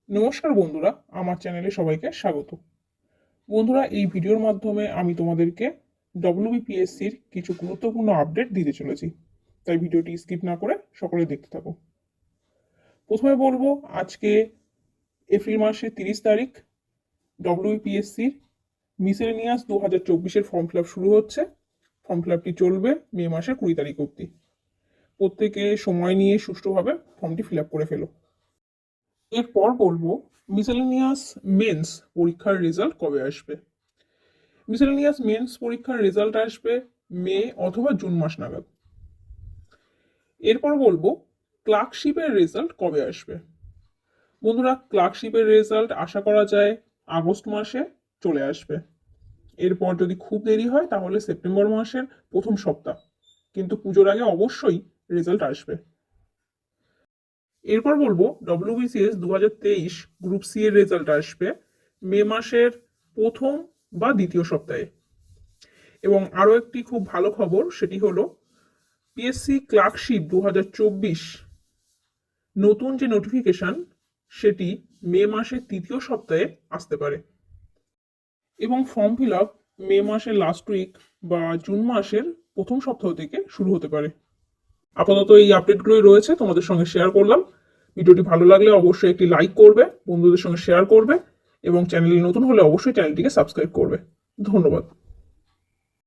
নমস্কার বন্ধুরা, আমার চ্যানেলে সবাইকে স্বাগত। বন্ধুরা, এই ভিডিওর মাধ্যমে আমি তোমাদেরকে ডব্লিউবিপিএসসির কিছু গুরুত্বপূর্ণ আপডেট দিতে চলেছি, তাই ভিডিওটি স্কিপ না করে সকলে দেখতে থাকো। প্রথমে বলবো, আজকে এপ্রিল মাসের 30 তারিখ ডব্লিউবিপিএসসির মিসেলেনিয়াস 2024-এর ফর্ম ফিল আপ শুরু হচ্ছে। ফর্ম ফিল আপটি চলবে মে মাসের 20 তারিখ অবধি। প্রত্যেকে সময় নিয়ে সুষ্ঠুভাবে ফর্মটি ফিল আপ করে ফেলো। এরপর বলবো, মিসেলেনিয়াস মেন্স পরীক্ষার রেজাল্ট কবে আসবে। মিসেলেনিয়াস মেন্স পরীক্ষার রেজাল্ট আসবে মে অথবা জুন মাস নাগাদ। এরপর বলবো, ক্লার্কশিপের রেজাল্ট কবে আসবে। বন্ধুরা, ক্লার্কশিপের রেজাল্ট আশা করা যায় আগস্ট মাসে চলে আসবে। এরপর যদি খুব দেরি হয় তাহলে সেপ্টেম্বর মাসের প্রথম সপ্তাহ, কিন্তু পুজোর আগে অবশ্যই রেজাল্ট আসবে। এরপর বলবো, ডব্লিউবিসিএস 2023 গ্রুপ সি এর রেজাল্ট আসবে মে মাসের প্রথম বা দ্বিতীয় সপ্তাহে। এবং আরও একটি খুব ভালো খবর, সেটি হলো পিএসসি ক্লার্কশিপ 2024 নতুন যে নোটিফিকেশন, সেটি মে মাসের তৃতীয় সপ্তাহে আসতে পারে। এবং ফর্ম ফিল আপ মে মাসের লাস্ট উইক বা জুন মাসের প্রথম সপ্তাহ থেকে শুরু হতে পারে। আপাতত এই আপডেটগুলোই রয়েছে, তোমাদের সঙ্গে শেয়ার করলাম। ভিডিওটি ভালো লাগলে অবশ্যই একটি লাইক করবে, বন্ধুদের সঙ্গে শেয়ার করবে এবং চ্যানেলে নতুন হলে অবশ্যই চ্যানেলটিকে সাবস্ক্রাইব করবে। ধন্যবাদ।